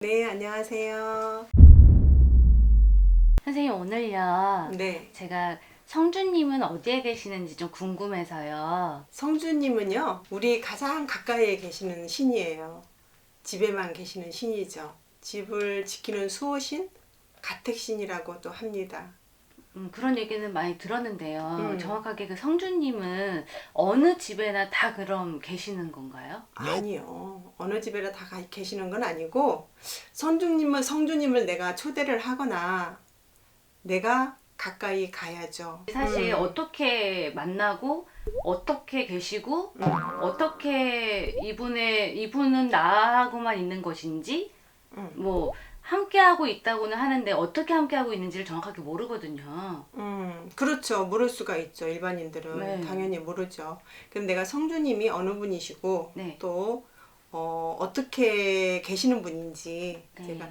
네, 안녕하세요. 선생님 오늘요. 네, 제가 성주님은 어디에 계시는지 좀 궁금해서요. 성주님은요, 우리 가장 가까이에 계시는 신이에요. 집에만 계시는 신이죠. 집을 지키는 수호신, 가택신이라고도 합니다. 그런 얘기는 많이 들었는데요. 음, 정확하게 그 성주님은 어느 집에나 다 그럼 계시는 건가요? 아니요. 어느 집에나 다 계시는 건 아니고, 성주님을 내가 초대를 하거나, 내가 가까이 가야죠. 사실 어떻게 만나고 어떻게 계시고 어떻게 이분은 나하고만 있는 것인지 뭐 함께하고 있다고는 하는데 어떻게 함께하고 있는지를 정확하게 모르거든요. 그렇죠. 모를 수가 있죠. 일반인들은 네. 당연히 모르죠. 그럼 내가 성주님이 어느 분이시고 네. 또 어떻게 계시는 분인지 네. 제가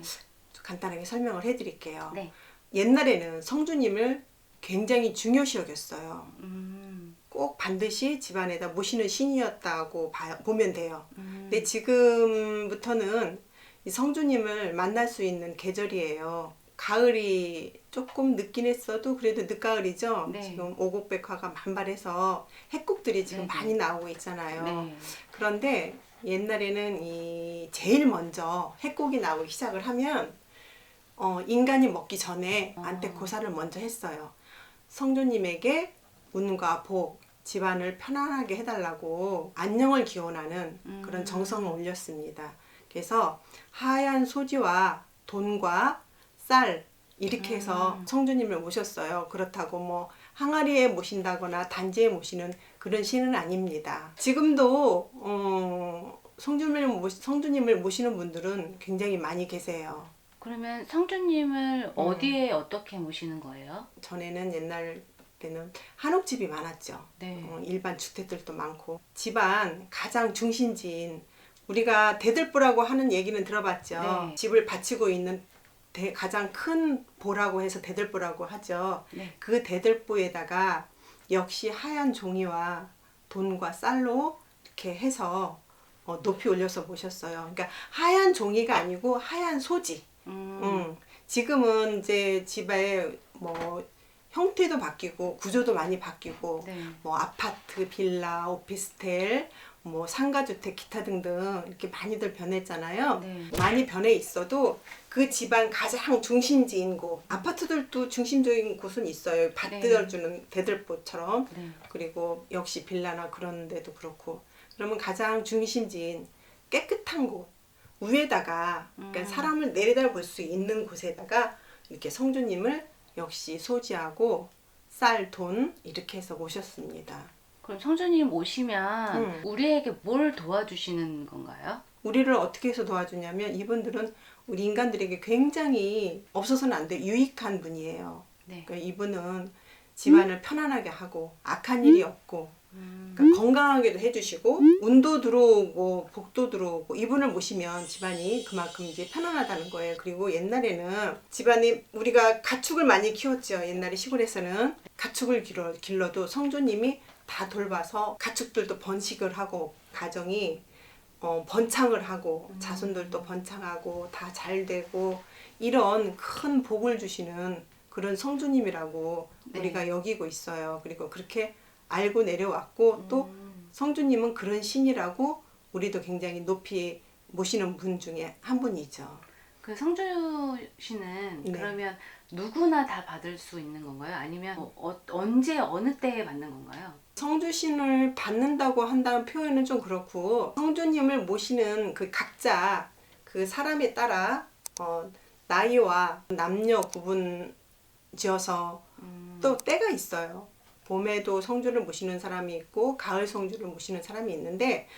간단하게 설명을 해드릴게요. 네. 옛날에는 성주님을 굉장히 중요시 여겼어요. 음. 꼭 반드시 집안에다 모시는 신이었다고 보면 돼요. 근데 지금부터는 이 성주님을 만날 수 있는 계절이에요. 가을이 조금 늦긴 했어도 그래도 늦가을이죠. 네. 지금 오곡백화가 만발해서 해국들이 지금 네네. 많이 나오고 있잖아요. 네. 그런데 옛날에는 이 제일 먼저 해국이 나오기 시작을 하면 인간이 먹기 전에 안태고사를 먼저 했어요. 성주님에게 운과 복, 집안을 편안하게 해달라고 안녕을 기원하는 그런 정성을 올렸습니다. 그래서 하얀 소지와 돈과 쌀 이렇게 해서 성주님을 모셨어요. 그렇다고 뭐 항아리에 모신다거나 단지에 모시는 그런 신은 아닙니다. 지금도 성주님을 모시는 분들은 굉장히 많이 계세요. 그러면 성주님을 어디에 어떻게 모시는 거예요? 전에는 옛날 때는 한옥집이 많았죠. 네. 일반 주택들도 많고 집안 가장 중심지인 우리가 대들보라고 하는 얘기는 들어봤죠. 네. 집을 바치고 있는 가장 큰 보라고 해서 대들보라고 하죠. 네. 그 대들보에다가 역시 하얀 종이와 돈과 쌀로 이렇게 해서 높이 올려서 모셨어요. 그러니까 하얀 종이가 아니고 하얀 소지. 지금은 이제 집에 뭐 형태도 바뀌고 구조도 많이 바뀌고 네. 뭐 아파트, 빌라, 오피스텔, 뭐 상가주택 기타 등등 이렇게 많이들 변했잖아요. 네. 많이 변해 있어도 그 집안 가장 중심지인 곳, 아파트들도 중심적인 곳은 있어요. 받들어주는 대들보처럼. 네. 그리고 역시 빌라나 그런 데도 그렇고. 그러면 가장 중심지인 깨끗한 곳 위에다가 그러니까 사람을 내려다 볼 수 있는 곳에다가 이렇게 성주님을 역시 소지하고 쌀, 돈 이렇게 해서 모셨습니다. 그럼 성주님 오시면 우리에게 뭘 도와주시는 건가요? 우리를 어떻게 해서 도와주냐면 이분들은 우리 인간들에게 굉장히 없어서는 안 돼 유익한 분이에요. 네. 그러니까 이분은 집안을 편안하게 하고 악한 일이 없고 그러니까 건강하게도 해주시고 운도 들어오고 복도 들어오고 이분을 모시면 집안이 그만큼 이제 편안하다는 거예요. 그리고 옛날에는 집안이 우리가 가축을 많이 키웠죠. 옛날에 시골에서는 가축을 길러도 성주님이 다 돌봐서 가축들도 번식을 하고 가정이 번창을 하고 자손들도 번창하고 다 잘 되고 이런 큰 복을 주시는 그런 성주님이라고 네. 우리가 여기고 있어요. 그리고 그렇게 알고 내려왔고 또 성주님은 그런 신이라고 우리도 굉장히 높이 모시는 분 중에 한 분이죠. 그 성주 씨는 네. 그러면 누구나 다 받을 수 있는 건가요? 아니면 언제 어느 때에 받는 건가요? 성주신을 받는다고 한다는 표현은 좀 그렇고 성주님을 모시는 그 각자 그 사람에 따라 나이와 남녀 구분 지어서 또 때가 있어요. 봄에도 성주를 모시는 사람이 있고 가을 성주를 모시는 사람이 있는데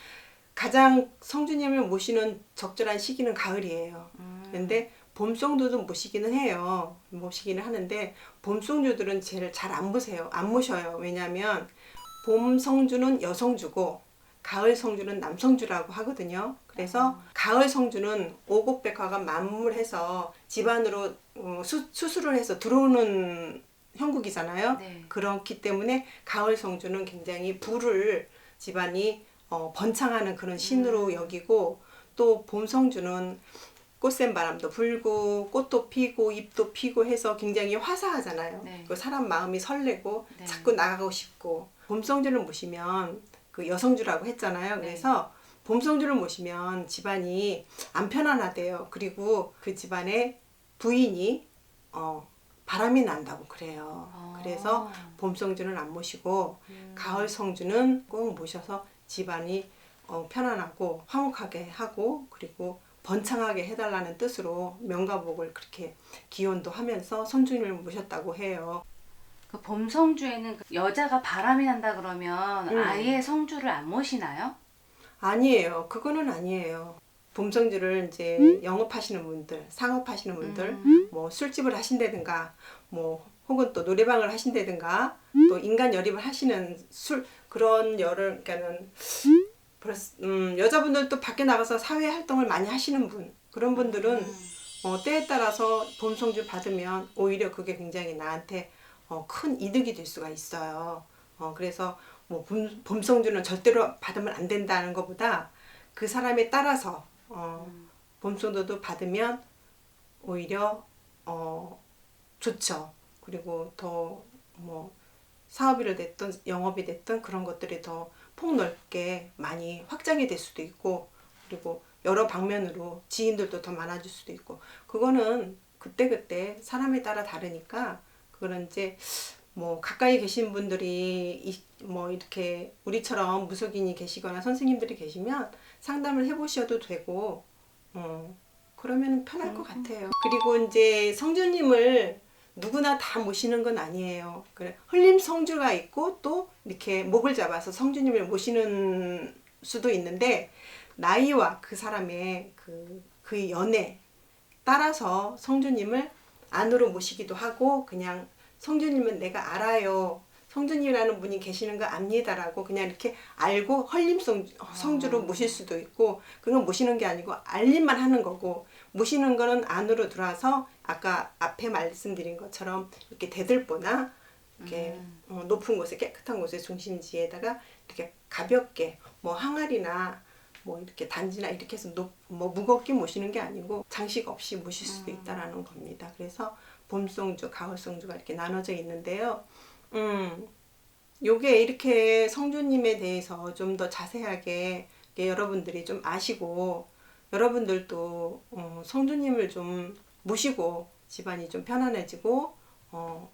가장 성주님을 모시는 적절한 시기는 가을이에요. 그런데 봄 성주도 모시기는 해요. 모시기는 하는데 봄 성주들은 제일 잘 안 보세요. 안 모셔요. 왜냐하면 봄 성주는 여성주고 가을 성주는 남성주라고 하거든요. 그래서 가을 성주는 오곡백화가 만물해서 집안으로 수술을 해서 들어오는 형국이잖아요. 네. 그렇기 때문에 가을 성주는 굉장히 부를 집안이 번창하는 그런 신으로 여기고 또 봄 성주는 꽃샘 바람도 불고 꽃도 피고 잎도 피고 해서 굉장히 화사하잖아요. 네. 그 사람 마음이 설레고 네. 자꾸 나가고 싶고 봄성주를 모시면 그 여성주라고 했잖아요. 네. 그래서 봄성주를 모시면 집안이 안 편안하대요. 그리고 그 집안의 부인이 바람이 난다고 그래요. 그래서 봄성주는 안 모시고 가을 성주는 꼭 모셔서 집안이 편안하고 화목하게 하고 그리고 번창하게 해달라는 뜻으로 명가복을 그렇게 기원도 하면서 성주님을 모셨다고 해요. 그 봄성주에는 그 여자가 바람이 난다 그러면 아예 성주를 안 모시나요? 아니에요. 그거는 아니에요. 봄성주를 이제 영업하시는 분들, 상업하시는 분들, 뭐 술집을 하신다든가, 뭐 혹은 또 노래방을 하신다든가, 또 인간 열입을 하시는 그런 열을, 그러니까는 여자분들도 밖에 나가서 사회 활동을 많이 하시는 분, 그런 분들은 때에 따라서 봄성주 받으면 오히려 그게 굉장히 나한테 큰 이득이 될 수가 있어요. 그래서 뭐 봄성주는 절대로 받으면 안 된다는 것보다 그 사람에 따라서 봄성주도 받으면 오히려 좋죠. 그리고 더 뭐 사업이 됐든 영업이 됐든 그런 것들이 더 폭넓게 많이 확장이 될 수도 있고 그리고 여러 방면으로 지인들도 더 많아질 수도 있고 그거는 그때그때 사람에 따라 다르니까 그거는 이제 뭐 가까이 계신 분들이 뭐 이렇게 우리처럼 무속인이 계시거나 선생님들이 계시면 상담을 해보셔도 되고 그러면 편할 것 같아요. 그리고 이제 성주님을 누구나 다 모시는 건 아니에요. 그래 흘림 성주가 있고 또 이렇게 목을 잡아서 성주님을 모시는 수도 있는데 나이와 그 사람의 그 연에 따라서 성주님을 안으로 모시기도 하고 그냥 성주님은 내가 알아요. 성주님이라는 분이 계시는 거 압니다라고 그냥 이렇게 알고 성주로 모실 수도 있고 그건 모시는 게 아니고 알림만 하는 거고 모시는 거는 안으로 들어와서 아까 앞에 말씀드린 것처럼 이렇게 대들보나 이렇게 높은 곳에 깨끗한 곳에 중심지에다가 이렇게 가볍게 뭐 항아리나 뭐 이렇게 단지나 이렇게 해서 뭐 무겁게 모시는 게 아니고 장식 없이 모실 수도 있다라는 겁니다. 그래서 봄성주, 가을성주가 이렇게 나눠져 있는데요. 요게 이렇게 성주님에 대해서 좀 더 자세하게 여러분들이 좀 아시고 여러분들도 성주님을 좀 모시고 집안이 좀 편안해지고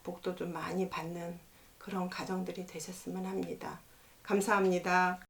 복도 좀 많이 받는 그런 가정들이 되셨으면 합니다. 감사합니다.